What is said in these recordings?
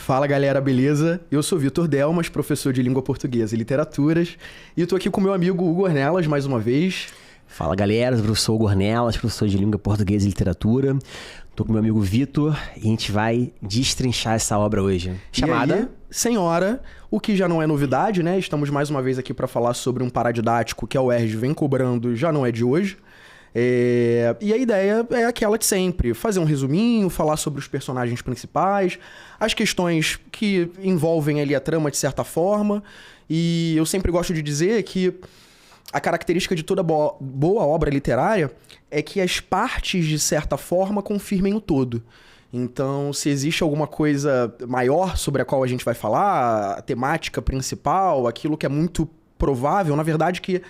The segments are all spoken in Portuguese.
Fala galera, beleza? Eu sou Vitor Delmas, professor de Língua Portuguesa e Literaturas, e tô aqui com meu amigo Hugo Ornelas mais uma vez. Fala galera, eu sou o Hugo Ornelas, professor de Língua Portuguesa e Literatura. Tô com meu amigo Vitor e a gente vai destrinchar essa obra hoje. Chamada E aí, Senhora, o que já não é novidade, né? Estamos mais uma vez aqui para falar sobre um paradidático que a UERJ vem cobrando, já não é de hoje. E a ideia é aquela de sempre, fazer um resuminho, falar sobre os personagens principais, as questões que envolvem ali a trama de certa forma, e eu sempre gosto de dizer que a característica de toda boa obra literária é que as partes, de certa forma, confirmem o todo. Então, se existe alguma coisa maior sobre a qual a gente vai falar, a temática principal, aquilo que é muito provável, na verdade que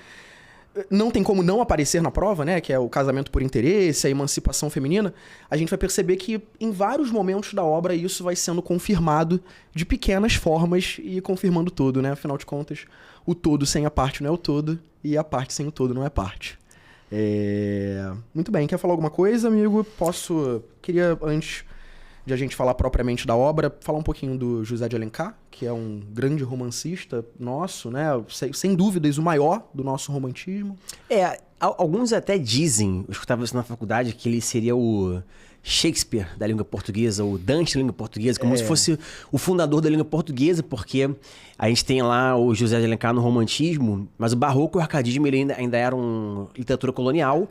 não tem como não aparecer na prova, né? Que é o casamento por interesse, a emancipação feminina. A gente vai perceber que em vários momentos da obra isso vai sendo confirmado de pequenas formas e confirmando o todo, né? Afinal de contas, o todo sem a parte não é o todo e a parte sem o todo não é parte. Muito bem, quer falar alguma coisa, amigo? Queria, antes de a gente falar propriamente da obra, falar um pouquinho do José de Alencar, que é um grande romancista nosso, né? Sem dúvidas, o maior do nosso romantismo. Alguns até dizem, eu escutava isso na faculdade, que ele seria o Shakespeare da língua portuguesa, o Dante da língua portuguesa, como se fosse o fundador da língua portuguesa, porque a gente tem lá o José de Alencar no romantismo, mas o barroco e o arcadismo ele ainda eram literatura colonial,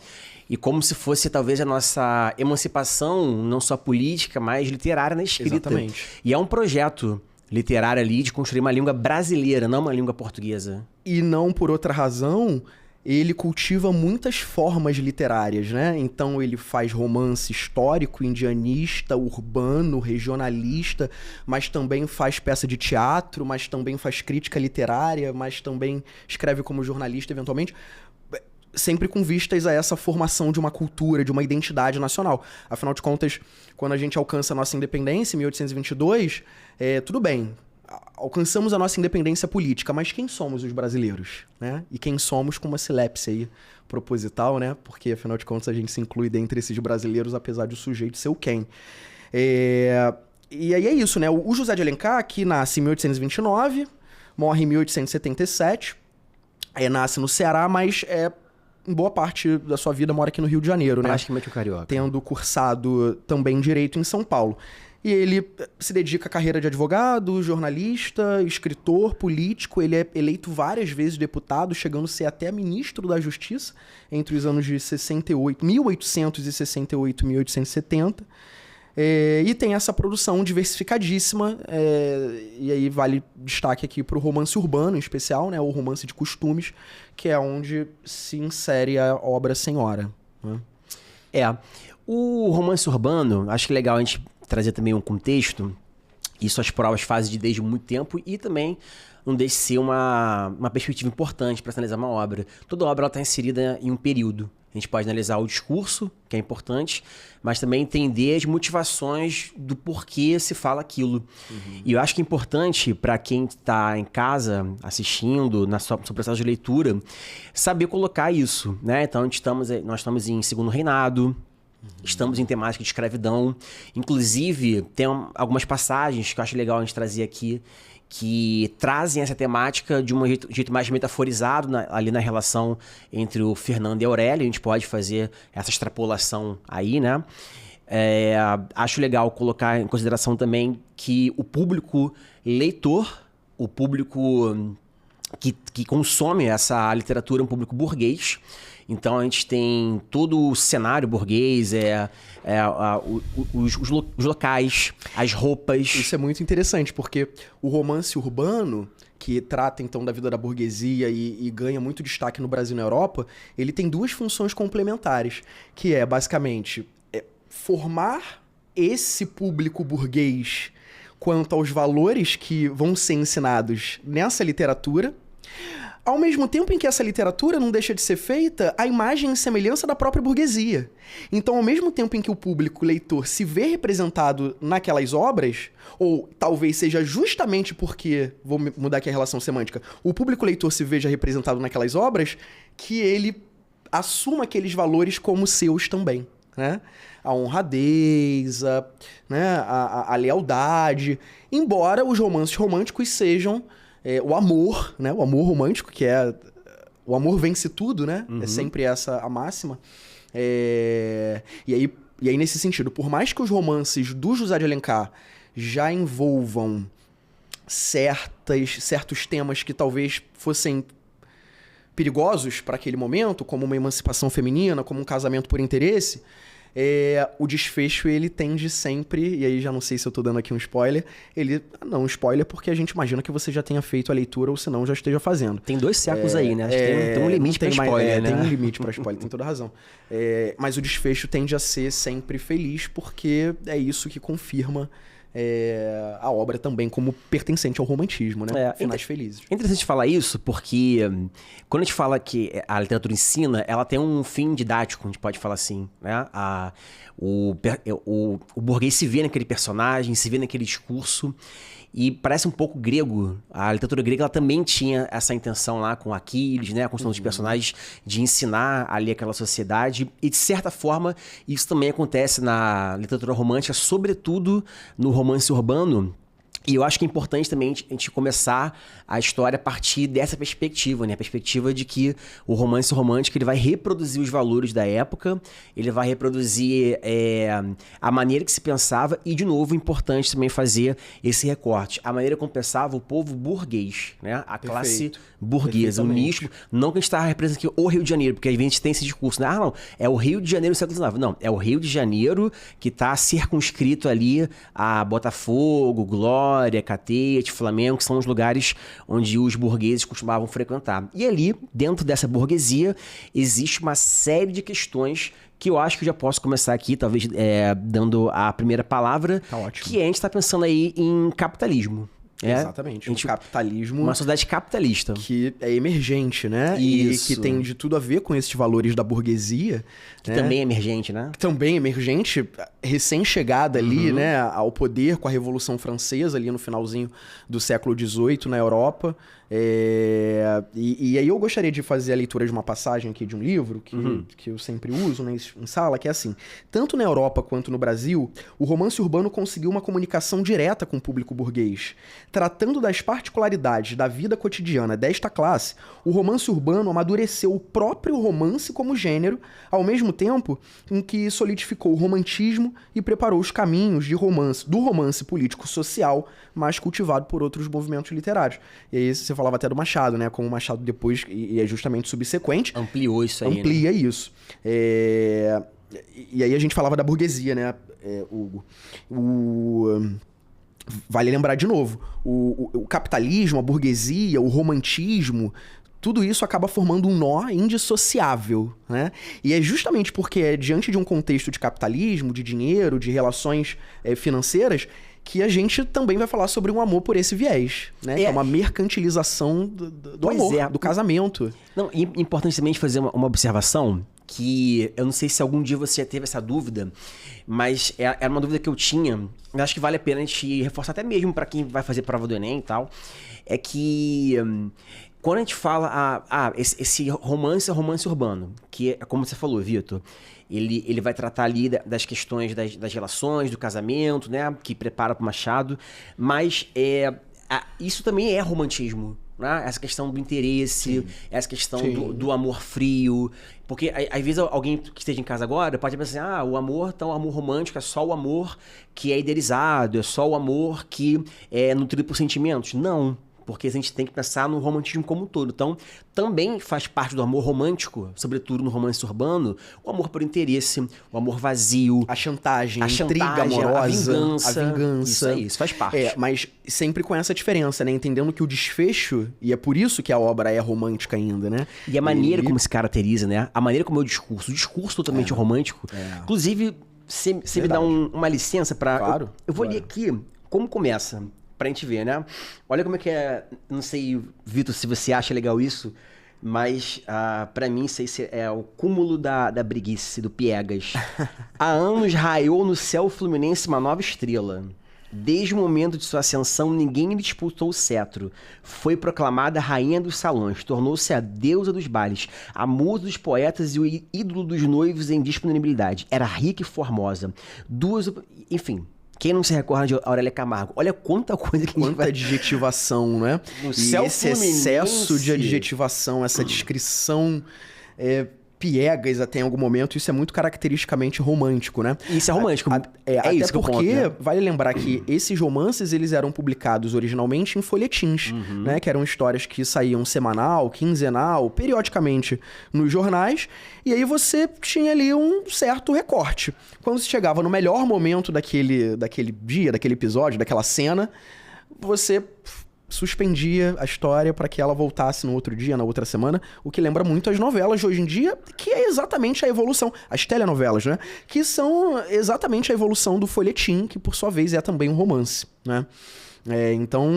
e como se fosse talvez a nossa emancipação, não só política, mas literária na escrita. Exatamente. E é um projeto literário ali de construir uma língua brasileira, não uma língua portuguesa. E não por outra razão, ele cultiva muitas formas literárias, né? Então ele faz romance histórico, indianista, urbano, regionalista, mas também faz peça de teatro, mas também faz crítica literária, mas também escreve como jornalista eventualmente, sempre com vistas a essa formação de uma cultura, de uma identidade nacional. Afinal de contas, quando a gente alcança a nossa independência, em 1822, tudo bem, alcançamos a nossa independência política, mas quem somos os brasileiros, né? E quem somos com uma silepse aí proposital, né? Porque, afinal de contas, a gente se inclui dentre esses brasileiros, apesar de o sujeito ser o quem. E aí é isso, né? O José de Alencar, que nasce em 1829, morre em 1877, nasce no Ceará, mas em boa parte da sua vida mora aqui no Rio de Janeiro, né? Praticamente o carioca. Tendo cursado também Direito em São Paulo. E ele se dedica à carreira de advogado, jornalista, escritor, político. Ele é eleito várias vezes deputado, chegando a ser até ministro da Justiça entre os anos de 1868 e 1870. E tem essa produção diversificadíssima, e aí vale destaque aqui para o romance urbano em especial, né, o romance de costumes, que é onde se insere a obra Senhora. Né? O romance urbano, acho que é legal a gente trazer também um contexto, isso as provas fazem desde muito tempo, e também não deixa de ser uma perspectiva importante para analisar uma obra. Toda obra está inserida em um período. A gente pode analisar o discurso, que é importante, mas também entender as motivações do porquê se fala aquilo. Uhum. E eu acho que é importante para quem está em casa assistindo, no seu processo de leitura, saber colocar isso, né? Então, nós estamos em Segundo Reinado, estamos em temática de escravidão. Inclusive, tem algumas passagens que eu acho legal a gente trazer aqui, que trazem essa temática de um jeito mais metaforizado ali na relação entre o Fernando e a Aurélia. A gente pode fazer essa extrapolação aí, né? Acho legal colocar em consideração também que o público leitor, o público que consome essa literatura, é um público burguês. Então a gente tem todo o cenário burguês, os locais, as roupas. Isso é muito interessante, porque o romance urbano, que trata então da vida da burguesia e ganha muito destaque no Brasil e na Europa, ele tem duas funções complementares, que é basicamente formar esse público burguês quanto aos valores que vão ser ensinados nessa literatura, ao mesmo tempo em que essa literatura não deixa de ser feita à imagem e semelhança da própria burguesia. Então, ao mesmo tempo em que o público leitor se vê representado naquelas obras, ou talvez seja justamente porque, vou mudar aqui a relação semântica, o público leitor se veja representado naquelas obras, que ele assuma aqueles valores como seus também. né? A honradez, né? A lealdade. Embora os romances românticos sejam o amor, né? O amor romântico, que é... O amor vence tudo, né? É sempre essa a máxima. E aí, nesse sentido, por mais que os romances do José de Alencar já envolvam certos temas que talvez fossem perigosos para aquele momento, como uma emancipação feminina, como um casamento por interesse, o desfecho, ele tende sempre, e aí já não sei se eu tô dando aqui um spoiler, não, spoiler porque a gente imagina que você já tenha feito a leitura ou se não já esteja fazendo. Tem 2 séculos aí, né? Acho que tem um limite pra spoiler, né? Tem um limite pra spoiler, tem toda a razão. Mas o desfecho tende a ser sempre feliz porque é isso que confirma a obra também como pertencente ao romantismo, né? Finais felizes. É interessante falar isso porque quando a gente fala que a literatura ensina, ela tem um fim didático, a gente pode falar assim, né? O burguês se vê naquele personagem, se vê naquele discurso e parece um pouco grego. A literatura grega ela também tinha essa intenção lá com Aquiles, né? A construção dos personagens, de ensinar ali aquela sociedade. E, de certa forma, isso também acontece na literatura romântica, sobretudo no romance urbano. E eu acho que é importante também a gente começar a história a partir dessa perspectiva, né? A perspectiva de que o romance romântico ele vai reproduzir os valores da época, ele vai reproduzir a maneira que se pensava e, de novo, importante também fazer esse recorte. A maneira como pensava o povo burguês, né? A classe burguesa, o nicho. Não que a gente está representando aqui o Rio de Janeiro, porque às vezes a gente tem esse discurso, né? Não, é o Rio de Janeiro do século XIX. Não, é o Rio de Janeiro que está circunscrito ali a Botafogo, Glória, Catete, Flamengo, que são os lugares onde os burgueses costumavam frequentar. E ali, dentro dessa burguesia, existe uma série de questões que eu acho que eu já posso começar aqui, talvez dando a primeira palavra, tá ótimo. Que a gente está pensando aí em capitalismo. Exatamente. O capitalismo... Uma sociedade capitalista. Que é emergente, né? Isso. E que tem de tudo a ver com esses valores da burguesia. Que também é emergente, né? Também emergente, recém-chegada ali, né? Ao poder com a Revolução Francesa, ali no finalzinho do século XVIII, na Europa. E aí eu gostaria de fazer a leitura de uma passagem aqui de um livro que eu sempre uso, né, em sala, que é assim: tanto na Europa quanto no Brasil, o romance urbano conseguiu uma comunicação direta com o público burguês. Tratando das particularidades da vida cotidiana desta classe, o romance urbano amadureceu o próprio romance como gênero, ao mesmo tempo em que solidificou o romantismo e preparou os caminhos do romance político-social mais cultivado por outros movimentos literários. E aí você falava até do Machado, né? Como o Machado depois, e é justamente subsequente... Ampliou isso aí, Amplia, né? Isso. E aí a gente falava da burguesia, né, Hugo? Vale lembrar de novo, o capitalismo, a burguesia, o romantismo... Tudo isso acaba formando um nó indissociável, né? E é justamente porque é diante de um contexto de capitalismo, de dinheiro, de relações financeiras, que a gente também vai falar sobre um amor por esse viés, né? Que é uma mercantilização do amor, do casamento. Não, e é importante também fazer uma observação que eu não sei se algum dia você já teve essa dúvida, mas era uma dúvida que eu tinha, eu acho que vale a pena a gente reforçar até mesmo para quem vai fazer prova do Enem e tal, é que... Quando a gente fala, esse romance é romance urbano, que é como você falou, Vitor, ele vai tratar ali das questões das relações, do casamento, né, que prepara para o Machado, mas isso também é romantismo, né? Essa questão do interesse, essa questão do amor frio, porque às vezes alguém que esteja em casa agora pode pensar assim, o amor, então o amor romântico é só o amor que é idealizado, é só o amor que é nutrido por sentimentos. Não. Porque a gente tem que pensar no romantismo como um todo. Então, também faz parte do amor romântico, sobretudo no romance urbano, o amor por interesse, o amor vazio. A chantagem, a intriga amorosa. A vingança. Isso faz parte. Mas sempre com essa diferença, né? Entendendo que o desfecho, e é por isso que a obra é romântica ainda, né? E a maneira como se caracteriza, né? A maneira como é o discurso totalmente romântico. Inclusive, você me dá uma licença para... Claro. Eu vou ler aqui como começa. Pra gente ver, né? Olha como é que é... Não sei, Vitor, se você acha legal isso, mas pra mim isso é o cúmulo da preguiça, do piegas. Há anos raiou no céu fluminense uma nova estrela. Desde o momento de sua ascensão, ninguém lhe disputou o cetro. Foi proclamada a rainha dos salões, tornou-se a deusa dos bailes, a musa dos poetas e o ídolo dos noivos em disponibilidade. Era rica e formosa. Enfim, quem não se recorda de Aurélia Camargo? Olha quanta coisa que Quanta adjetivação, né? No E céu esse excesso de adjetivação, essa descrição piegas até em algum momento, isso é muito caracteristicamente romântico, né? Isso é romântico. Até isso que eu porque, conto, né? vale lembrar que esses romances, eles eram publicados originalmente em folhetins, né? Que eram histórias que saíam semanal, quinzenal, periodicamente nos jornais, e aí você tinha ali um certo recorte. Quando você chegava no melhor momento daquele dia, daquele episódio, daquela cena, você suspendia a história para que ela voltasse no outro dia, na outra semana, o que lembra muito as novelas de hoje em dia, que é exatamente a evolução, as telenovelas, né? Que são exatamente a evolução do folhetim, que por sua vez é também um romance, né? Então,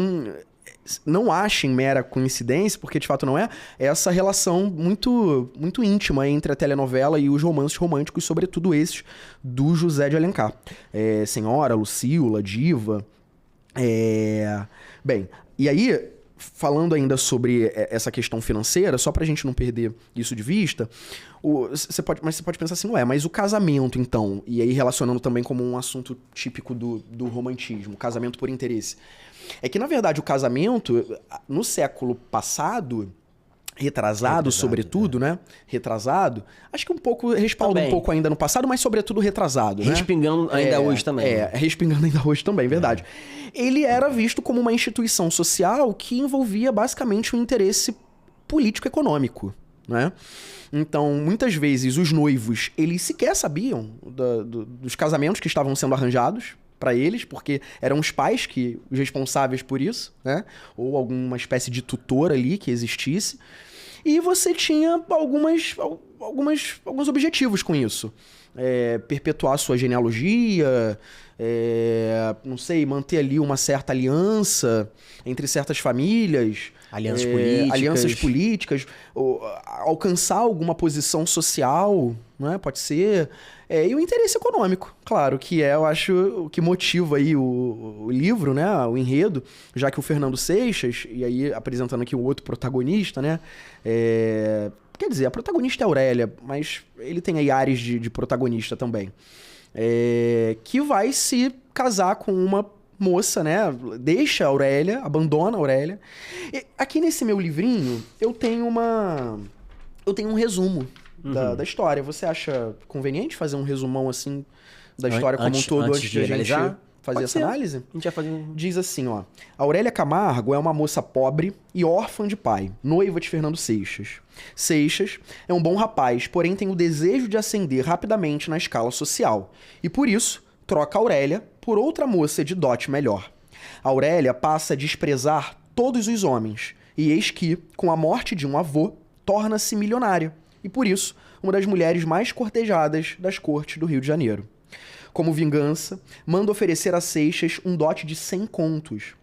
não achem mera coincidência, porque de fato não é, essa relação muito, muito íntima entre a telenovela e os romances românticos, sobretudo esses do José de Alencar. Senhora, Lucila, Diva. Bem, e aí, falando ainda sobre essa questão financeira, só pra gente não perder isso de vista, você pode pensar assim, mas o casamento, então, e aí relacionando também como um assunto típico do romantismo, casamento por interesse, é que, na verdade, o casamento, no século passado, retrasado sobretudo, né? Retrasado. Acho que um pouco, respalda um pouco ainda no passado, mas sobretudo retrasado, né? Respingando ainda hoje também. Respingando ainda hoje também, verdade. Ele era visto como uma instituição social que envolvia basicamente um interesse político-econômico, né? Então, muitas vezes, os noivos, eles sequer sabiam dos casamentos que estavam sendo arranjados para eles, porque eram os pais os responsáveis por isso, né? Ou alguma espécie de tutor ali que existisse. E você tinha alguns objetivos com isso. Perpetuar sua genealogia, não sei, manter ali uma certa aliança entre certas famílias. Alianças políticas, alcançar alguma posição social, né? Pode ser. E o interesse econômico, claro, que eu acho, o que motiva aí o livro, né? O enredo, já que o Fernando Seixas, e aí apresentando aqui o outro protagonista, né? Quer dizer, a protagonista é a Aurélia, mas ele tem aí áreas de protagonista também. Que vai se casar com uma moça, né? Deixa a Aurélia, abandona a Aurélia. E aqui nesse meu livrinho, eu tenho um resumo da história. Você acha conveniente fazer um resumão, assim, da história como um todo antes de a gente fazer essa análise? A gente vai fazer Diz assim, ó. Aurélia Camargo é uma moça pobre e órfã de pai, noiva de Fernando Seixas. Seixas é um bom rapaz, porém tem o desejo de ascender rapidamente na escala social. E por isso, troca Aurélia por outra moça de dote melhor. Aurélia passa a desprezar todos os homens, e eis que, com a morte de um avô, torna-se milionária, e por isso, uma das mulheres mais cortejadas das cortes do Rio de Janeiro. Como vingança, manda oferecer a Seixas um dote de 100 contos,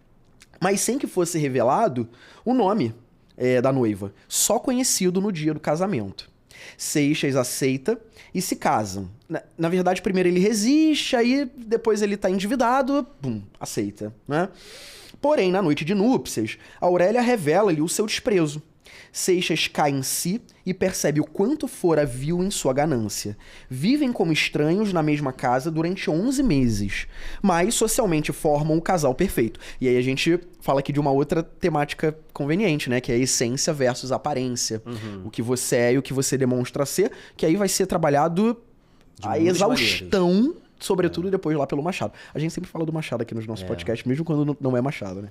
mas sem que fosse revelado o nome da noiva, só conhecido no dia do casamento. Seixas aceita e se casam. Na verdade, primeiro ele resiste, aí depois ele tá endividado, aceita, né? Porém, na noite de núpcias, Aurélia revela-lhe o seu desprezo. Seixas cai em si e percebe o quanto fora vil em sua ganância. Vivem como estranhos na mesma casa durante 11 meses, mas socialmente formam o casal perfeito. E aí a gente fala aqui de uma outra temática conveniente, né? Que é a essência versus a aparência. O que você é e o que você demonstra ser, que aí vai ser trabalhado a exaustão, sobretudo depois lá pelo Machado. A gente sempre fala do Machado aqui nos nossos podcasts, mesmo quando não é Machado, né?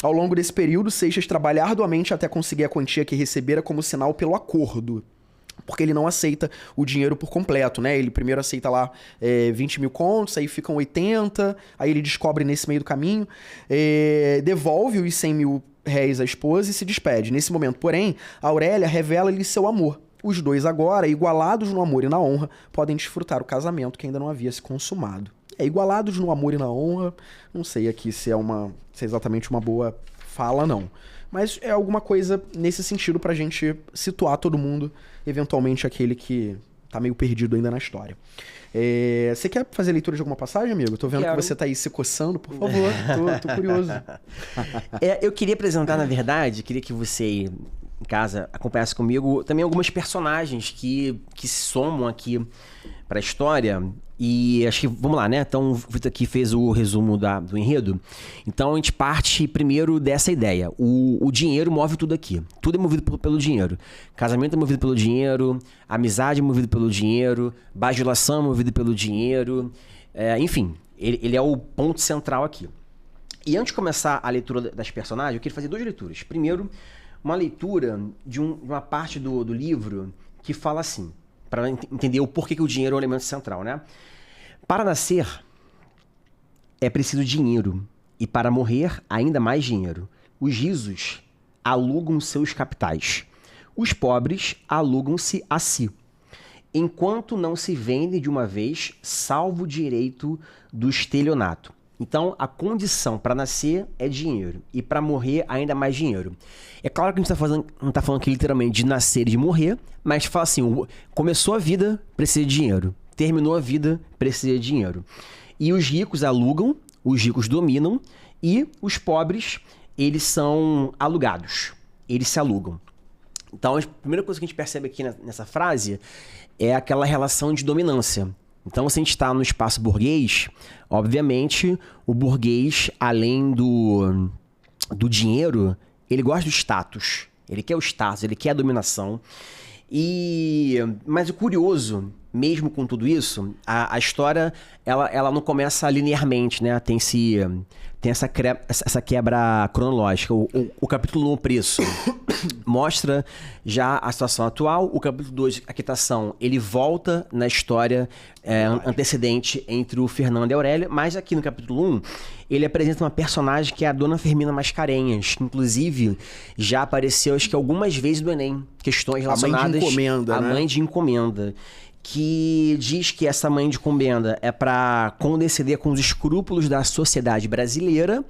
Ao longo desse período, Seixas trabalha arduamente até conseguir a quantia que recebera como sinal pelo acordo. Porque ele não aceita o dinheiro por completo, né? Ele primeiro aceita lá 20 mil contos, aí ficam 80, aí ele descobre nesse meio do caminho, devolve os 100 mil réis à esposa e se despede. Nesse momento, porém, a Aurélia revela-lhe seu amor. Os dois agora, igualados no amor e na honra, podem desfrutar o casamento que ainda não havia se consumado. Igualados no amor e na honra, não sei aqui se é exatamente uma boa fala, não. Mas é alguma coisa nesse sentido pra gente situar todo mundo, eventualmente aquele que tá meio perdido ainda na história. Você quer fazer leitura de alguma passagem, amigo? Tô vendo que você tá aí se coçando, por favor. Tô curioso. Eu queria apresentar, na verdade, queria que você em casa acompanhasse comigo também algumas personagens que se somam aqui pra história. E acho que, vamos lá, né? Então, o Vitor aqui fez o resumo do enredo. Então, a gente parte primeiro dessa ideia. O dinheiro move tudo aqui. Tudo é movido pelo dinheiro. Casamento é movido pelo dinheiro. Amizade é movido pelo dinheiro. Bajulação é movido pelo dinheiro. Enfim, ele é o ponto central aqui. E antes de começar a leitura das personagens, eu queria fazer 2 leituras. Primeiro, uma leitura de uma parte do livro que fala assim, para entender o porquê que o dinheiro é o elemento central, né? Para nascer, é preciso dinheiro, e para morrer, ainda mais dinheiro. Os risos alugam seus capitais. Os pobres alugam-se a si, enquanto não se vendem de uma vez, salvo o direito do estelionato. Então, a condição para nascer é dinheiro, e para morrer, ainda mais dinheiro. É claro que a gente não está falando aqui literalmente de nascer e de morrer, mas fala assim, começou a vida, precisa de dinheiro. Terminou a vida, precisa de dinheiro. E os ricos alugam, os ricos dominam, e os pobres, eles são alugados. Eles se alugam. Então, a primeira coisa que a gente percebe aqui nessa frase é aquela relação de dominância. Então, se a gente está no espaço burguês, obviamente, o burguês, além do dinheiro, ele gosta do status. Ele quer o status, ele quer a dominação. Mas o curioso, mesmo com tudo isso, a história ela não começa linearmente, né? Tem essa quebra cronológica. O capítulo 1, o preço, mostra já a situação atual. O capítulo 2, a quitação, ele volta na história antecedente entre o Fernando e a Aurélia. Mas aqui no capítulo 1, ele apresenta uma personagem que é a Dona Firmina Mascarenhas, que inclusive já apareceu, acho que algumas vezes no Enem. Questões relacionadas à mãe de encomenda. Que diz que essa mãe de encomenda é para condescender com os escrúpulos da sociedade brasileira,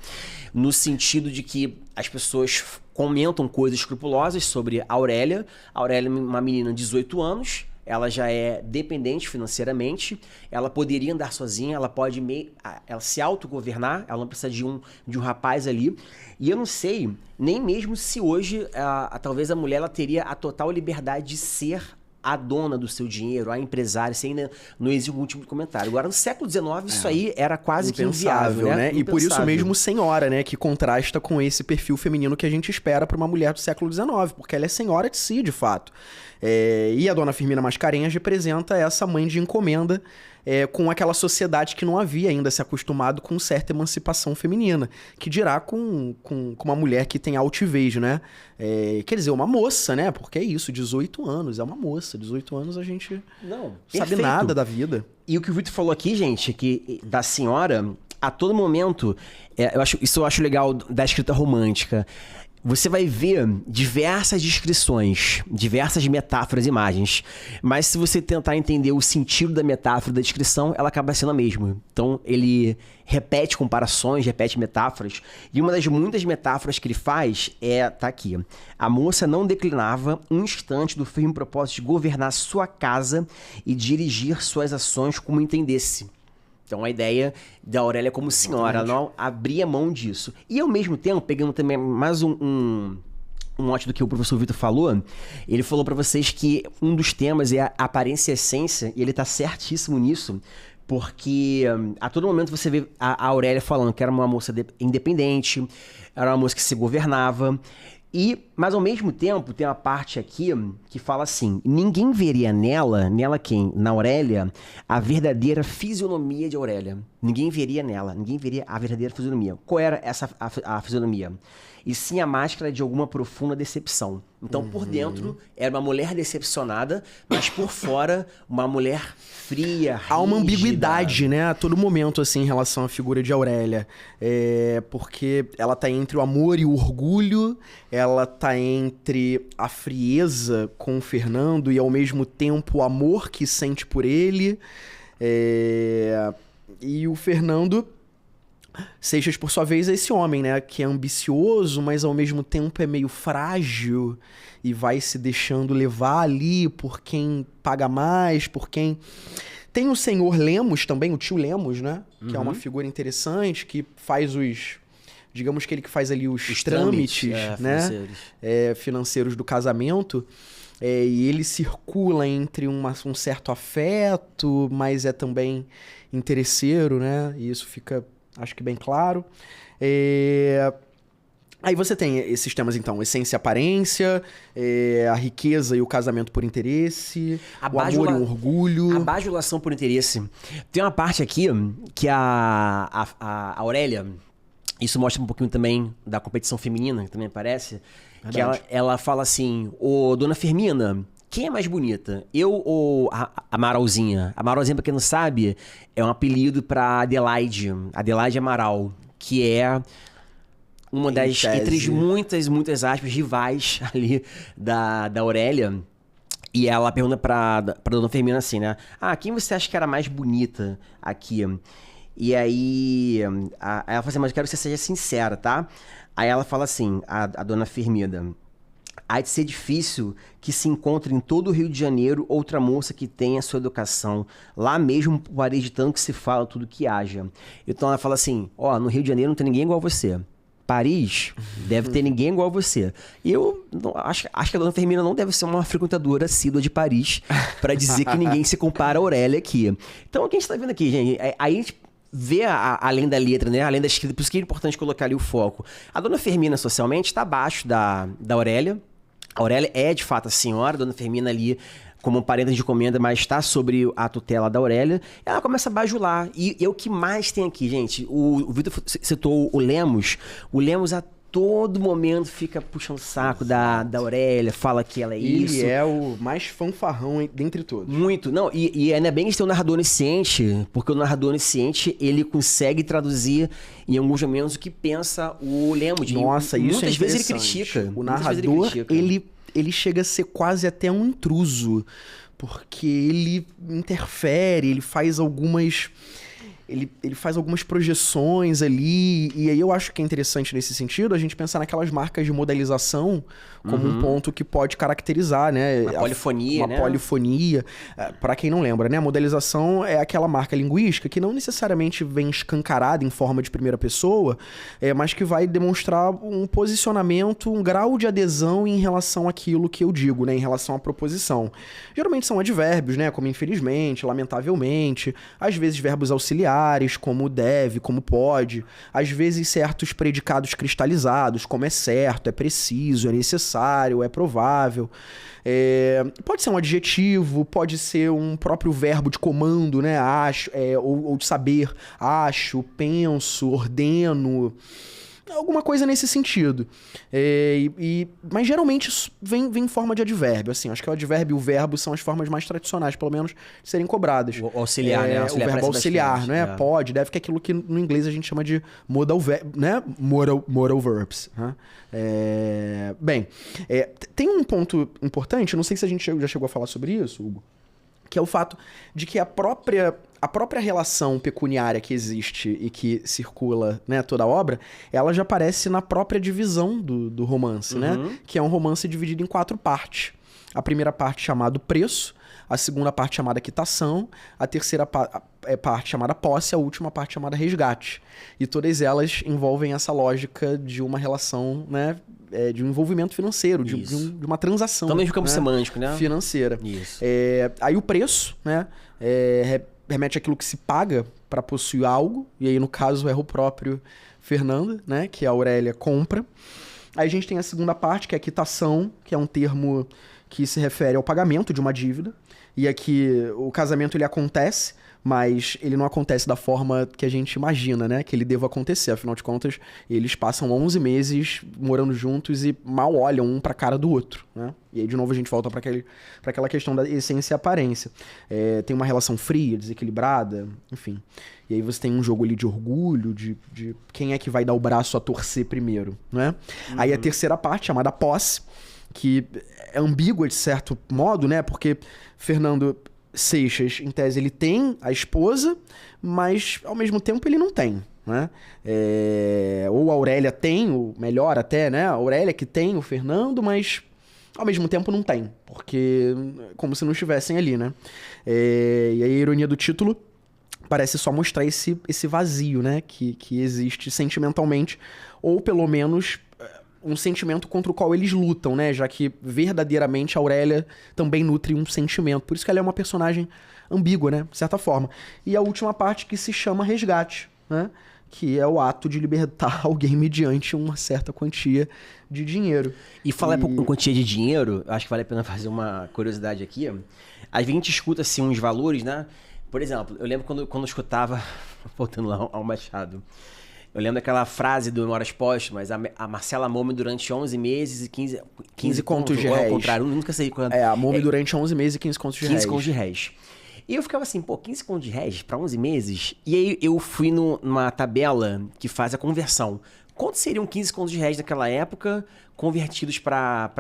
no sentido de que as pessoas comentam coisas escrupulosas sobre a Aurélia. A Aurélia é uma menina de 18 anos, ela já é dependente financeiramente, ela poderia andar sozinha, ela pode ela se autogovernar, ela não precisa de um rapaz ali. E eu não sei nem mesmo se hoje, talvez a mulher ela teria a total liberdade de ser a dona do seu dinheiro, a empresária, isso ainda não existe algum tipo de comentário. Agora, no século XIX, isso aí era quase que inviável, né? E por isso mesmo senhora, né? Que contrasta com esse perfil feminino que a gente espera para uma mulher do século XIX, porque ela é senhora de si, de fato. E a Dona Firmina Mascarenhas representa essa mãe de encomenda com aquela sociedade que não havia ainda se acostumado com certa emancipação feminina, que dirá com uma mulher que tem altivez, né? Quer dizer, uma moça, né? Porque é isso, 18 anos, é uma moça. 18 anos a gente não sabe nada da vida. E o que o Vitor falou aqui, gente, que da senhora, a todo momento, eu acho legal da escrita romântica. Você vai ver diversas descrições, diversas metáforas e imagens. Mas se você tentar entender o sentido da metáfora e da descrição, ela acaba sendo a mesma. Então, ele repete comparações, repete metáforas. E uma das muitas metáforas que ele faz tá aqui. A moça não declinava um instante do firme propósito de governar sua casa e dirigir suas ações como entendesse. Então, a ideia da Aurélia como senhora, ela não abria mão disso. E, ao mesmo tempo, pegando também mais um mote do que o professor Vitor falou, ele falou para vocês que um dos temas é a aparência e a essência, e ele tá certíssimo nisso, porque a todo momento você vê a Aurélia falando que era uma moça independente, era uma moça que se governava. Mas ao mesmo tempo tem uma parte aqui que fala assim: ninguém veria nela quem? Na Aurélia, a verdadeira fisionomia de Aurélia. Ninguém veria a verdadeira fisionomia. Qual era a fisionomia? E sim a máscara de alguma profunda decepção. Então, por dentro, era uma mulher decepcionada, mas por fora, uma mulher fria, rígida. Há uma ambiguidade, né, a todo momento, assim, em relação à figura de Aurélia. Porque ela tá entre o amor e o orgulho, ela tá entre a frieza com o Fernando e, ao mesmo tempo, o amor que sente por ele. E o Fernando, Seixas, por sua vez, é esse homem, né? Que é ambicioso, mas ao mesmo tempo é meio frágil e vai se deixando levar ali por quem paga mais, por quem... Tem o senhor Lemos também, o tio Lemos, né? Que é uma figura interessante, que faz os... Digamos que ele que faz ali os trâmites, né? Financeiros. Financeiros do casamento. E ele circula entre um certo afeto, mas é também interesseiro, né? E isso fica, acho que bem claro. Aí você tem esses temas, então, essência e aparência, a riqueza e o casamento por interesse, o amor e o orgulho. A bajulação por interesse. Tem uma parte aqui que a Aurélia, isso mostra um pouquinho também da competição feminina, que também aparece, que ela fala assim, ô Dona Firmina, quem é mais bonita? Eu ou a Amaralzinha? Amaralzinha, pra quem não sabe, é um apelido pra Adelaide Amaral, que é... uma das, entre muitas aspas, rivais ali da Aurélia. E ela pergunta pra Dona Firmina assim, né? Quem você acha que era mais bonita aqui? E aí ela fala assim, mas eu quero que você seja sincera, tá? Aí ela fala assim, a Dona Firmina: há de ser difícil que se encontre em todo o Rio de Janeiro outra moça que tenha sua educação. Lá mesmo, parede tanto que se fala tudo que haja. Então ela fala assim, no Rio de Janeiro não tem ninguém igual a você. Paris deve ter ninguém igual a você. E eu acho que a Dona Firmina não deve ser uma frequentadora assídua de Paris para dizer que ninguém se compara a Aurélia aqui. Então, o que a gente tá vendo aqui, gente? Aí a gente vê além da letra, né? Além da escrita, por isso que é importante colocar ali o foco. A Dona Firmina, socialmente, está abaixo da Aurélia. A Aurélia é, de fato, a senhora. A Dona Firmina ali, como parente de encomenda, mas está sobre a tutela da Aurélia. Ela começa a bajular. E é o que mais tem aqui, gente. O Vitor citou o Lemos. O Lemos, a todo momento, fica puxando o saco da Aurélia, fala que ela é isso. Ele é o mais fanfarrão dentre todos. Muito. Não, e ainda bem que tem o narrador onisciente, porque o narrador onisciente, ele consegue traduzir em alguns momentos o que pensa o Lemos. Nossa, isso muitas vezes ele critica. O narrador, ele chega a ser quase até um intruso, porque ele interfere, ele faz algumas... Ele faz algumas projeções ali, e aí eu acho que é interessante nesse sentido a gente pensar naquelas marcas de modelização como um ponto que pode caracterizar, né? Uma polifonia, né? Uma polifonia. Para quem não lembra, né? A modelização é aquela marca linguística que não necessariamente vem escancarada em forma de primeira pessoa, mas que vai demonstrar um posicionamento, um grau de adesão em relação àquilo que eu digo, né? Em relação à proposição. Geralmente são advérbios, né? Como infelizmente, lamentavelmente, às vezes verbos auxiliares, como deve, como pode, às vezes certos predicados cristalizados, como é certo, é preciso, é necessário, é provável. Pode ser um adjetivo, pode ser um próprio verbo de comando, né? Acho, ou de saber, acho, penso, ordeno... Alguma coisa nesse sentido. Mas geralmente isso vem em forma de advérbio. Assim, acho que o advérbio e o verbo são as formas mais tradicionais, pelo menos, de serem cobradas. O auxiliar, né? O verbo auxiliar, né? Pode, deve, que é aquilo que no inglês a gente chama de modal verbs. Né? Bem, tem um ponto importante, não sei se a gente já chegou a falar sobre isso, Hugo, que é o fato de que a própria relação pecuniária que existe e que circula, né, toda a obra, ela já aparece na própria divisão do romance, né? Que é um romance dividido em 4 partes. A primeira parte chamada preço, a segunda parte chamada quitação, a terceira parte chamada posse, a última parte chamada resgate. E todas elas envolvem essa lógica de uma relação, né, de um envolvimento financeiro, de uma transação. Também no campo semântico, né? Financeira. Isso. Aí o preço, né, remete àquilo que se paga para possuir algo, e aí no caso é o próprio Fernando, né, que a Aurélia compra. Aí a gente tem a segunda parte, que é a quitação, que é um termo que se refere ao pagamento de uma dívida. E aqui o casamento ele acontece, mas ele não acontece da forma que a gente imagina, né? Que ele deva acontecer. Afinal de contas, eles passam 11 meses morando juntos e mal olham um pra cara do outro, né? E aí, de novo, a gente volta pra aquela questão da essência e aparência. Tem uma relação fria, desequilibrada, enfim. E aí você tem um jogo ali de orgulho, de quem é que vai dar o braço a torcer primeiro, né? Aí a terceira parte, chamada posse, que é ambígua de certo modo, né? Porque Fernando Seixas, em tese, ele tem a esposa, mas ao mesmo tempo ele não tem, né? Ou a Aurélia tem, o melhor até, né? A Aurélia que tem o Fernando, mas ao mesmo tempo não tem, porque como se não estivessem ali, né? E aí a ironia do título parece só mostrar esse vazio, né? Que existe sentimentalmente, ou pelo menos um sentimento contra o qual eles lutam, né? Já que verdadeiramente a Aurélia também nutre um sentimento. Por isso que ela é uma personagem ambígua, né? De certa forma. E a última parte que se chama resgate, né? Que é o ato de libertar alguém mediante uma certa quantia de dinheiro. E falar em quantia de dinheiro, acho que vale a pena fazer uma curiosidade aqui. Às vezes a gente escuta assim uns valores, né? Por exemplo, eu lembro quando eu escutava, voltando lá ao Machado, eu lembro daquela frase do Memórias Póstumas, a Marcela Momme durante 11 meses e 15 contos de réis. Ao contrário, nunca sei quando. A Momme durante 11 meses e 15 contos de réis. 15 contos de réis. E eu ficava assim, 15 contos de réis para 11 meses? E aí eu fui numa tabela que faz a conversão. Quanto seriam 15 contos de réis naquela época, convertidos para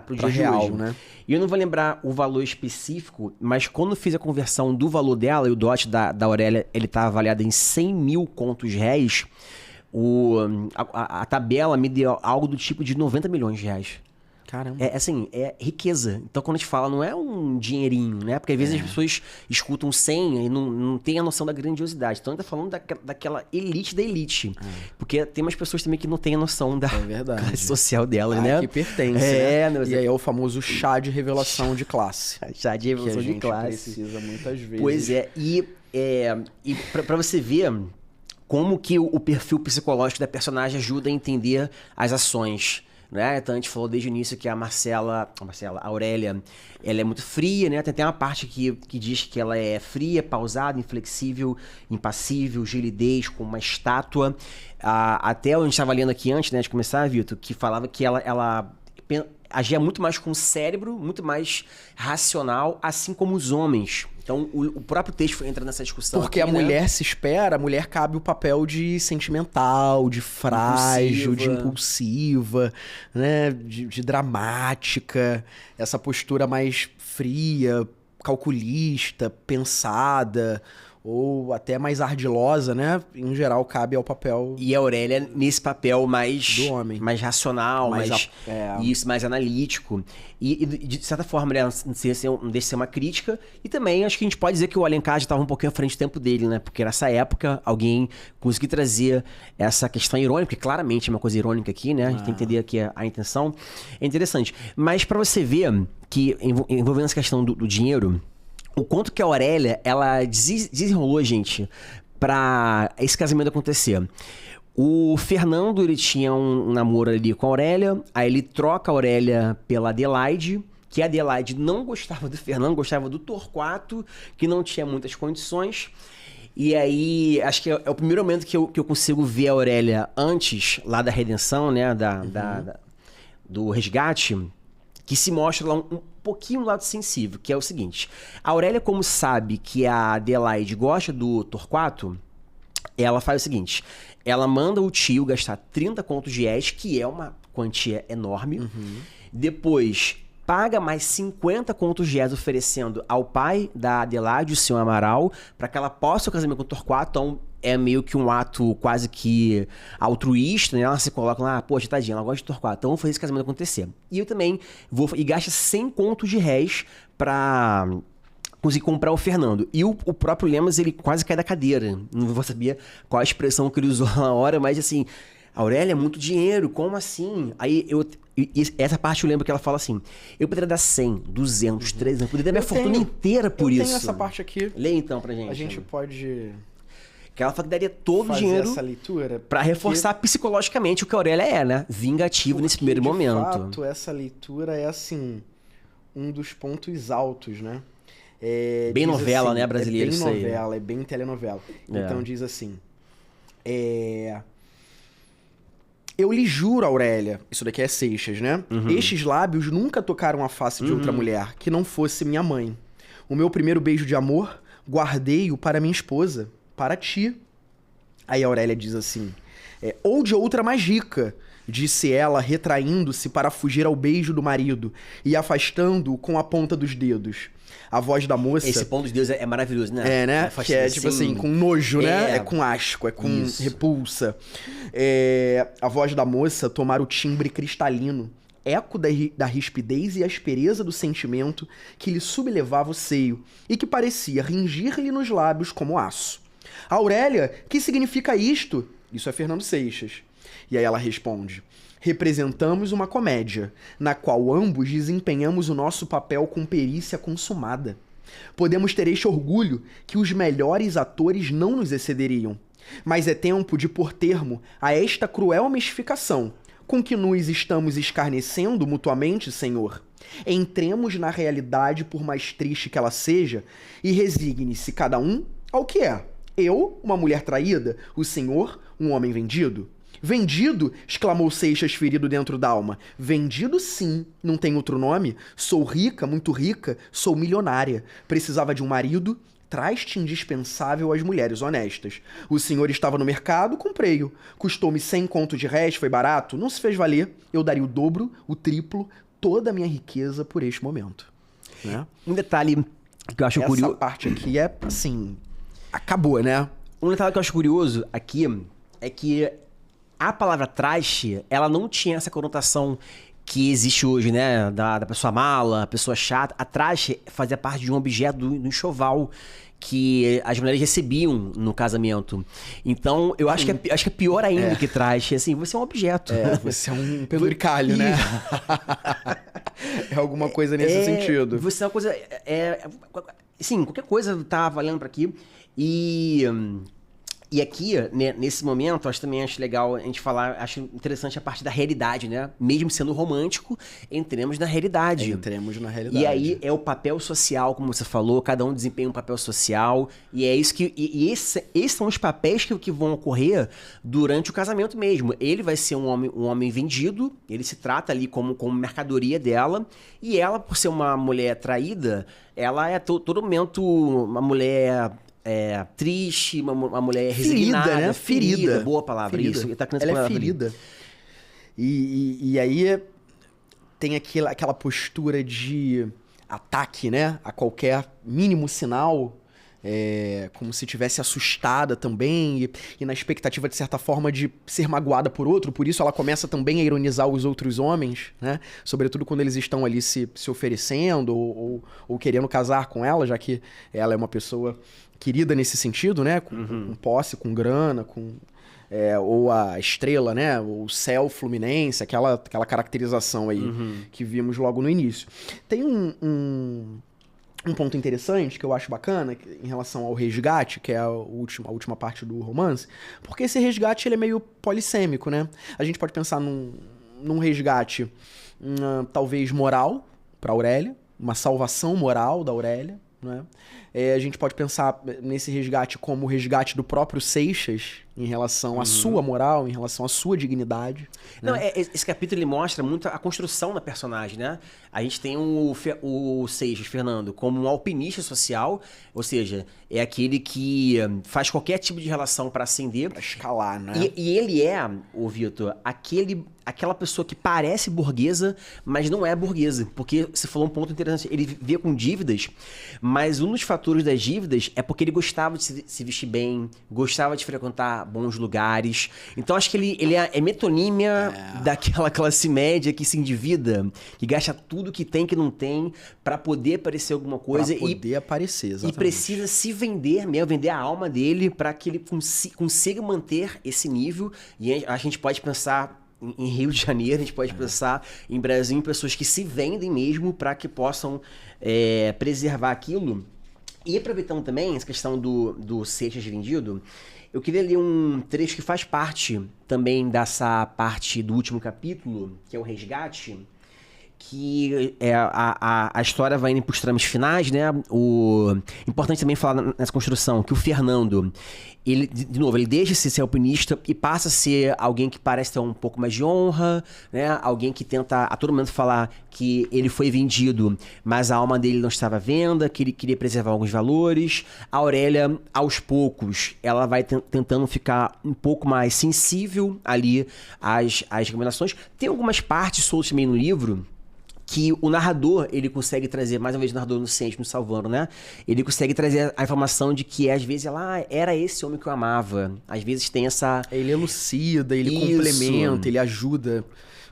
o dia real, de hoje? Né? E eu não vou lembrar o valor específico, mas quando eu fiz a conversão do valor dela, e o dote da Aurélia, ele tá avaliado em 100 mil contos de réis, a tabela me deu algo do tipo de 90 milhões de reais. Caramba. É riqueza. Então, quando a gente fala, não é um dinheirinho, né? Porque às vezes as pessoas escutam 100 e não tem a noção da grandiosidade. Então, a gente tá falando daquela elite da elite. Porque tem umas pessoas também que não têm a noção da classe social delas, né? Que pertence, né? E aí é o famoso chá de revelação de classe. Chá de revelação de classe. Precisa muitas vezes. Pois é. E pra você ver como que o perfil psicológico da personagem ajuda a entender as ações. Né? Então a gente falou desde o início que a Aurélia, ela é muito fria, né? Tem até uma parte que diz que ela é fria, pausada, inflexível, impassível, gelidez, como uma estátua. Até a gente estava lendo aqui antes, né, de começar, Vitor, que falava que ela agia muito mais com o cérebro, muito mais racional, assim como os homens. Então, o próprio texto entra nessa discussão. Porque aqui, a mulher se espera, a mulher cabe o papel de sentimental, de frágil, de impulsiva, né? De dramática, essa postura mais fria, calculista, pensada, ou até mais ardilosa, né? Em geral, cabe ao papel... E a Aurélia nesse papel mais... do homem. Mais racional, mais analítico. E de certa forma, né, não deixa de ser uma crítica. E também, acho que a gente pode dizer que o Alencar já estava um pouquinho à frente do tempo dele, né? Porque nessa época, alguém conseguiu trazer essa questão irônica, porque claramente é uma coisa irônica aqui, né? A gente tem que entender aqui a intenção. É interessante. Mas para você ver que, envolvendo essa questão do dinheiro... O quanto que a Aurélia, ela desenrolou, gente, pra esse casamento acontecer. O Fernando, ele tinha um namoro ali com a Aurélia, aí ele troca a Aurélia pela Adelaide, que a Adelaide não gostava do Fernando, gostava do Torquato, que não tinha muitas condições. E aí, acho que é o primeiro momento que eu consigo ver a Aurélia antes, lá da redenção, né, do resgate, que se mostra lá um pouquinho do lado sensível, que é o seguinte. A Aurélia, como sabe que a Adelaide gosta do Torquato, ela faz o seguinte. Ela manda o tio gastar 30 contos de réis, que é uma quantia enorme. Depois, paga mais 50 contos de réis oferecendo ao pai da Adelaide, o senhor Amaral, para que ela possa fazer o casamento com o Torquato. Então, é meio que um ato quase que altruísta, né? Ela se coloca lá, poxa, tadinha, ela gosta de Torquato, então vamos fazer esse casamento acontecer. E eu também vou e gasta 100 contos de réis pra conseguir comprar o Fernando. E o próprio Lemos, ele quase cai da cadeira. Não vou saber qual a expressão que ele usou na hora, mas assim, Aurélia, é muito dinheiro, como assim? Aí essa parte eu lembro que ela fala assim, eu poderia dar 100, 200, 300, poderia dar minha fortuna inteira por isso. Eu tenho essa parte aqui. Lê então pra gente. A gente pode... Que ela fala que daria todo o dinheiro essa leitura pra reforçar psicologicamente o que a Aurélia é, né? Vingativo nesse primeiro momento. De fato, essa leitura é, assim, um dos pontos altos, né? Bem novela, assim, né, brasileira? É bem novela, é bem telenovela. Então diz assim... Eu lhe juro, Aurélia, isso daqui é Seixas, né? Estes lábios nunca tocaram a face de outra mulher que não fosse minha mãe. O meu primeiro beijo de amor, guardei-o para minha esposa, para ti. Aí a Aurélia diz assim, ou de outra mais rica, disse ela, retraindo-se para fugir ao beijo do marido e afastando-o com a ponta dos dedos. A voz da moça... Esse pão dos deuses é maravilhoso, né? É, né? Que é tipo assim, com nojo, né? É com asco, é com repulsa. A voz da moça tomara o timbre cristalino, eco da rispidez e aspereza do sentimento que lhe sublevava o seio e que parecia ringir-lhe nos lábios como aço. Aurélia, que significa isto? Isso é Fernando Seixas. E aí ela responde: representamos uma comédia, na qual ambos desempenhamos o nosso papel com perícia consumada. Podemos ter este orgulho que os melhores atores não nos excederiam. Mas é tempo de pôr termo a esta cruel mistificação, com que nos estamos escarnecendo mutuamente, Senhor. Entremos na realidade, por mais triste que ela seja, e resigne-se cada um ao que é. Eu, uma mulher traída, o Senhor, um homem vendido. Vendido, exclamou Seixas ferido dentro d'alma. Vendido sim, não tem outro nome. Sou rica, muito rica, sou milionária. Precisava de um marido, traste indispensável às mulheres honestas. O senhor estava no mercado, comprei-o. Custou-me 100 conto de réis, foi barato, não se fez valer. Eu daria o dobro, o triplo, toda a minha riqueza por este momento. Né? Um detalhe que eu acho curioso... Essa parte aqui é, assim, acabou, né? Um detalhe que eu acho curioso aqui é que a palavra traste, ela não tinha essa conotação que existe hoje, né? Da pessoa mala, pessoa chata. A traste fazia parte de um objeto do enxoval que as mulheres recebiam no casamento. Então, eu acho que é pior ainda que traste. Assim, você é um objeto. Você é um penduricalho, né? É alguma coisa nesse sentido. Você é uma coisa... Sim, qualquer coisa tá valendo pra aqui. E aqui, né, nesse momento, acho legal a gente falar, acho interessante a parte da realidade, né? Mesmo sendo romântico, entremos na realidade. Entremos na realidade. E aí é o papel social, como você falou, cada um desempenha um papel social, e é isso que... esses são os papéis que vão ocorrer durante o casamento mesmo. Ele vai ser um homem vendido, ele se trata ali como mercadoria dela, e ela, por ser uma mulher traída, ela é todo momento uma mulher... triste, uma mulher resignada, ferida, né? Ferida. Boa palavra, ferida. isso. Tá ela é ferida. E aí tem aquela postura de ataque, né? A qualquer mínimo sinal, como se tivesse assustada também, e na expectativa, de certa forma, de ser magoada por outro. Por isso ela começa também a ironizar os outros homens, né? Sobretudo quando eles estão ali se oferecendo ou querendo casar com ela, já que ela é uma pessoa querida nesse sentido, né? Com posse, com grana, ou a estrela, né? O céu fluminense, aquela caracterização aí que vimos logo no início. Tem um ponto interessante que eu acho bacana em relação ao resgate, que é a última parte do romance, porque esse resgate ele é meio polissêmico, né? A gente pode pensar num resgate talvez moral para Aurélia, uma salvação moral da Aurélia, né? A gente pode pensar nesse resgate como o resgate do próprio Seixas em relação à sua moral, em relação à sua dignidade. Não, né? Esse capítulo ele mostra muito a construção da personagem, né? A gente tem o Seixas, Fernando, como um alpinista social, ou seja, é aquele que faz qualquer tipo de relação para ascender. Para escalar, né? E ele é, Vitor, aquela pessoa que parece burguesa, mas não é burguesa. Porque você falou um ponto interessante, ele vivia com dívidas, mas um dos fatores das dívidas é porque ele gostava de se vestir bem, gostava de frequentar bons lugares. Então acho que ele é metonímia daquela classe média que se endivida, que gasta tudo que tem, que não tem, para poder aparecer alguma coisa. Pra poder aparecer, exatamente. E precisa se vender mesmo, vender a alma dele para que ele consiga manter esse nível. E a gente pode pensar em Rio de Janeiro, a gente pode pensar em Brasil, em pessoas que se vendem mesmo para que possam preservar aquilo. E aproveitando também essa questão do Seixas vendido, eu queria ler um trecho que faz parte também dessa parte do último capítulo, que é o resgate, que a história vai indo para os trâmites finais, né? Importante também falar nessa construção que o Fernando, ele, de novo, ele deixa de ser alpinista e passa a ser alguém que parece ter um pouco mais de honra, né? Alguém que tenta a todo momento falar que ele foi vendido, mas a alma dele não estava à venda, que ele queria preservar alguns valores. A Aurélia, aos poucos, ela vai tentando ficar um pouco mais sensível ali às recomendações. Tem algumas partes soltas também no livro que o narrador, ele consegue trazer, mais uma vez o narrador inocente me salvando, né? Ele consegue trazer a informação de que às vezes ela era esse homem que eu amava. Às vezes tem essa... Ele elucida, ele Isso. complementa, ele ajuda,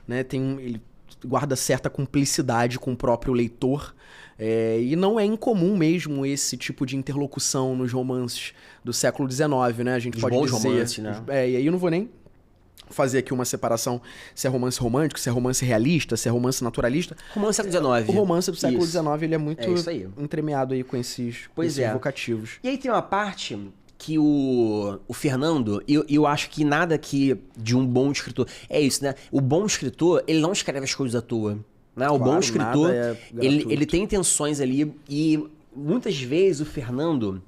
né? Ele guarda certa cumplicidade com o próprio leitor. E não é incomum mesmo esse tipo de interlocução nos romances do século XIX, né? A gente pode bons dizer... romances, né? E aí eu não vou nem fazer aqui uma separação se é romance romântico, se é romance realista, se é romance naturalista. Romance do século XIX. O romance do século Isso. XIX, ele é muito isso aí. entremeado aí com esses vocativos. E aí tem uma parte que o Fernando, eu acho que nada que de um bom escritor... É isso, né? O bom escritor, ele não escreve as coisas à toa. Né? O bom escritor, ele tem intenções ali e muitas vezes o Fernando,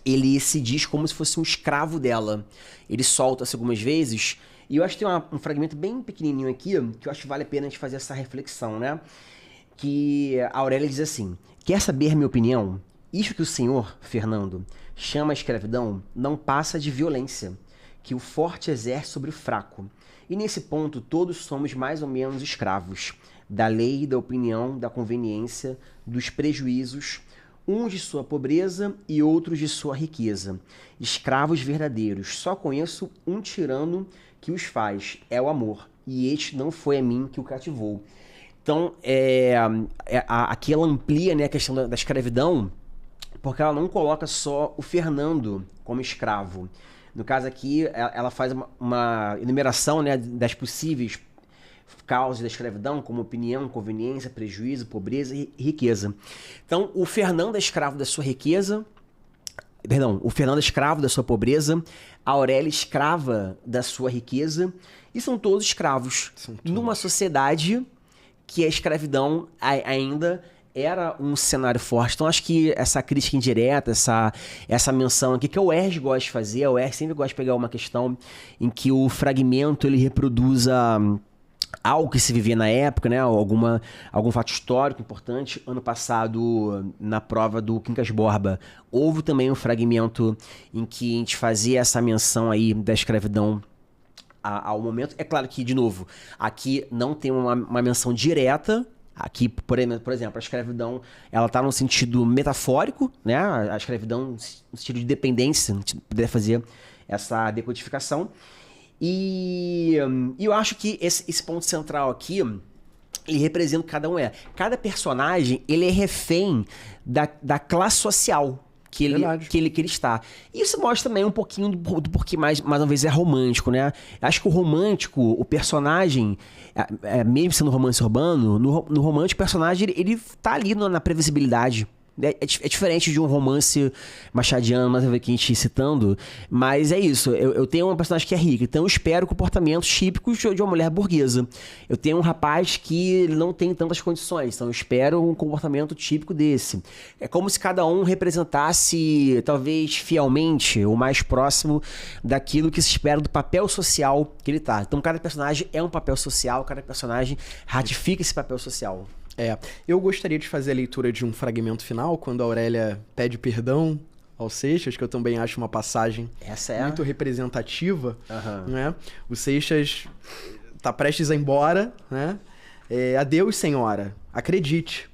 ele se diz como se fosse um escravo dela. Ele solta-se algumas vezes... E eu acho que tem um fragmento bem pequenininho aqui, que eu acho que vale a pena a gente fazer essa reflexão, né? Que a Aurélia diz assim: quer saber minha opinião? Isto que o senhor, Fernando, chama a escravidão não passa de violência, que o forte exerce sobre o fraco. E nesse ponto todos somos mais ou menos escravos, da lei, da opinião, da conveniência, dos prejuízos, uns de sua pobreza e outros de sua riqueza. Escravos verdadeiros, só conheço um tirano que os faz, é o amor, e este não foi a mim que o cativou. Então, aqui ela amplia, né, a questão da escravidão, porque ela não coloca só o Fernando como escravo. No caso aqui, ela faz uma enumeração, né, das possíveis causas da escravidão, como opinião, conveniência, prejuízo, pobreza e riqueza. Então, o Fernando é escravo da sua riqueza, o Fernando é escravo da sua pobreza, a Aurélia escrava da sua riqueza, e são todos escravos. Numa sociedade que a escravidão ainda era um cenário forte. Então, acho que essa crítica indireta, essa menção aqui, que o Erg gosta de fazer, o Erg sempre gosta de pegar uma questão em que o fragmento ele reproduza algo que se vivia na época, né? Algum fato histórico importante. Ano passado, na prova do Quincas Borba, houve também um fragmento em que a gente fazia essa menção aí da escravidão ao momento. É claro que, de novo, aqui não tem uma menção direta. Aqui, por exemplo, a escravidão, ela está no sentido metafórico, né? A escravidão no sentido de dependência, a gente poderia fazer essa decodificação. E eu acho que esse ponto central aqui, ele representa o que cada um é. Cada personagem, ele é refém da classe social que ele está. E isso mostra também um pouquinho do porquê mais uma vez é romântico, né? Acho que o romântico, o personagem, mesmo sendo romance urbano, no romântico o personagem, ele tá ali na previsibilidade. É diferente de um romance machadiano, mais uma vez que a gente citando, mas é isso. Eu tenho uma personagem que é rica, então eu espero comportamentos típicos de uma mulher burguesa. Eu tenho um rapaz que não tem tantas condições, então eu espero um comportamento típico desse. É como se cada um representasse, talvez fielmente, o mais próximo daquilo que se espera do papel social que ele tá. Então cada personagem é um papel social, cada personagem ratifica esse papel social. Eu gostaria de fazer a leitura de um fragmento final, quando a Aurélia pede perdão ao Seixas, que eu também acho uma passagem muito representativa. Né? O Seixas tá prestes a ir embora, né? Adeus, senhora, acredite.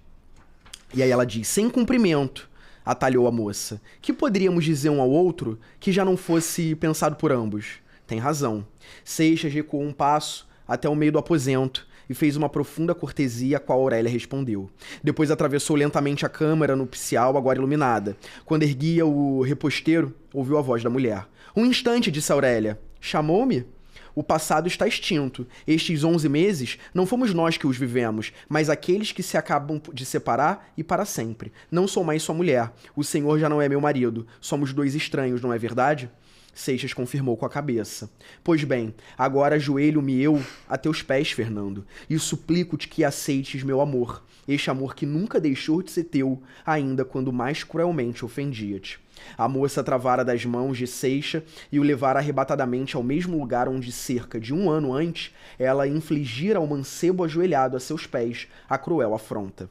E aí ela diz, sem cumprimento, atalhou a moça. Que poderíamos dizer um ao outro que já não fosse pensado por ambos? Tem razão. Seixas recuou um passo até o meio do aposento, e fez uma profunda cortesia a qual Aurélia respondeu. Depois atravessou lentamente a câmara nupcial, agora iluminada. Quando erguia o reposteiro, ouviu a voz da mulher. Um instante, disse Aurélia. Chamou-me? O passado está extinto. Estes 11 meses não fomos nós que os vivemos, mas aqueles que se acabam de separar e para sempre. Não sou mais sua mulher. O senhor já não é meu marido. Somos dois estranhos, não é verdade? Seixas confirmou com a cabeça. Pois bem, agora ajoelho-me eu a teus pés, Fernando, e suplico-te que aceites meu amor, este amor que nunca deixou de ser teu, ainda quando mais cruelmente ofendia-te. A moça travara das mãos de Seixas e o levara arrebatadamente ao mesmo lugar onde, cerca de 1 ano antes, ela infligira ao mancebo ajoelhado a seus pés a cruel afronta.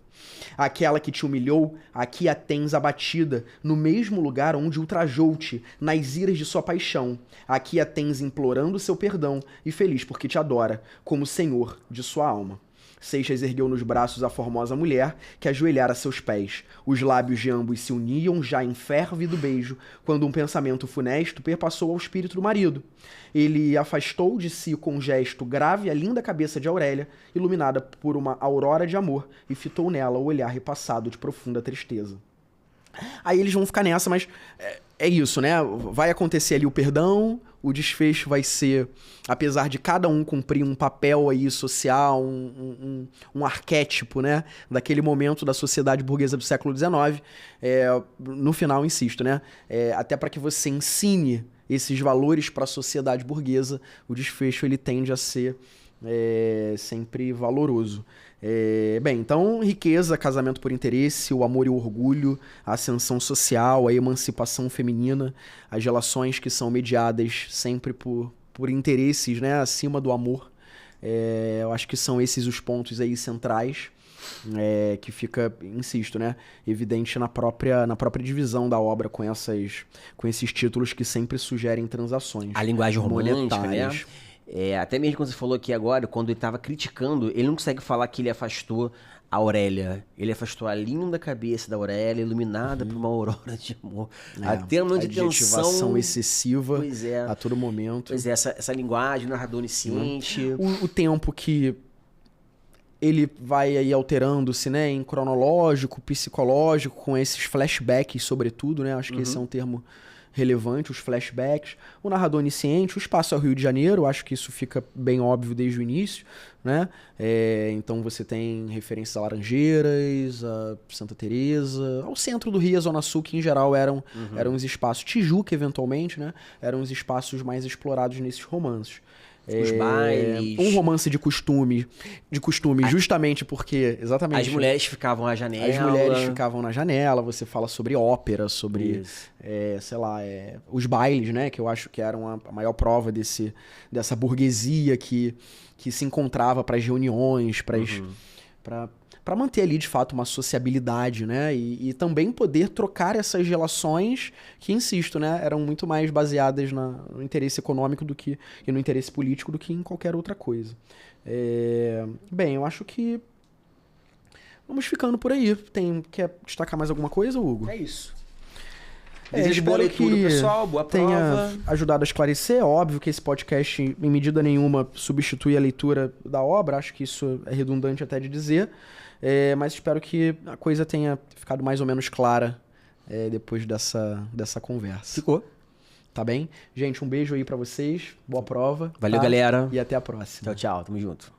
Aquela que te humilhou, aqui a tens abatida, no mesmo lugar onde ultrajou-te, nas iras de sua paixão. Aqui a tens implorando seu perdão e feliz porque te adora, como senhor de sua alma. Seixas ergueu nos braços a formosa mulher, que ajoelhara a seus pés. Os lábios de ambos se uniam já em férvido beijo, quando um pensamento funesto perpassou ao espírito do marido. Ele afastou de si com um gesto grave a linda cabeça de Aurélia, iluminada por uma aurora de amor, e fitou nela o olhar repassado de profunda tristeza. Aí eles vão ficar nessa, mas é isso, né? Vai acontecer ali o perdão, o desfecho vai ser, apesar de cada um cumprir um papel aí social, um arquétipo, né? Daquele momento da sociedade burguesa do século XIX, no final, insisto, né? Até para que você ensine esses valores para a sociedade burguesa, o desfecho ele tende a ser sempre valoroso. Bem, então, riqueza, casamento por interesse, o amor e o orgulho, a ascensão social, a emancipação feminina, as relações que são mediadas sempre por interesses, né, acima do amor. Eu acho que são esses os pontos aí centrais, que fica, insisto, né, evidente na própria divisão da obra com esses títulos que sempre sugerem transações. A linguagem romântica, monetárias. Né? Até mesmo quando você falou aqui agora, quando ele estava criticando, ele não consegue falar que ele afastou a Aurélia. Ele afastou a linda cabeça da Aurélia, iluminada por uma aurora de amor. Até um momento de tensão excessiva a todo momento. Pois é, essa linguagem, narrador onisciente. O tempo que ele vai aí alterando-se, né, em cronológico, psicológico, com esses flashbacks, sobretudo, né? Acho que esse é um termo relevante, os flashbacks, o narrador onisciente, o espaço ao Rio de Janeiro, acho que isso fica bem óbvio desde o início, né? Então você tem referências a Laranjeiras, a Santa Teresa, ao centro do Rio, a Zona Sul, que em geral eram os espaços, Tijuca eventualmente, né? Eram os espaços mais explorados nesses romances. Os bailes. Um romance de costume justamente porque, exatamente. As mulheres ficavam à janela. As mulheres ficavam na janela, você fala sobre ópera, sobre, sei lá, os bailes, né? Que eu acho que eram a maior prova dessa burguesia que se encontrava para as reuniões, para manter ali, de fato, uma sociabilidade, né? E também poder trocar essas relações que, insisto, né? Eram muito mais baseadas no interesse econômico e no interesse político do que em qualquer outra coisa. Bem, eu acho que vamos ficando por aí. Quer destacar mais alguma coisa, Hugo? É isso. Desejo boa leitura, pessoal. Boa prova. Tenha ajudado a esclarecer. Óbvio que esse podcast, em medida nenhuma, substitui a leitura da obra. Acho que isso é redundante até de dizer. Mas espero que a coisa tenha ficado mais ou menos clara depois dessa conversa. Ficou. Tá bem? Gente, um beijo aí pra vocês. Boa prova. Valeu, galera. E até a próxima. Tchau, tchau. Tamo junto.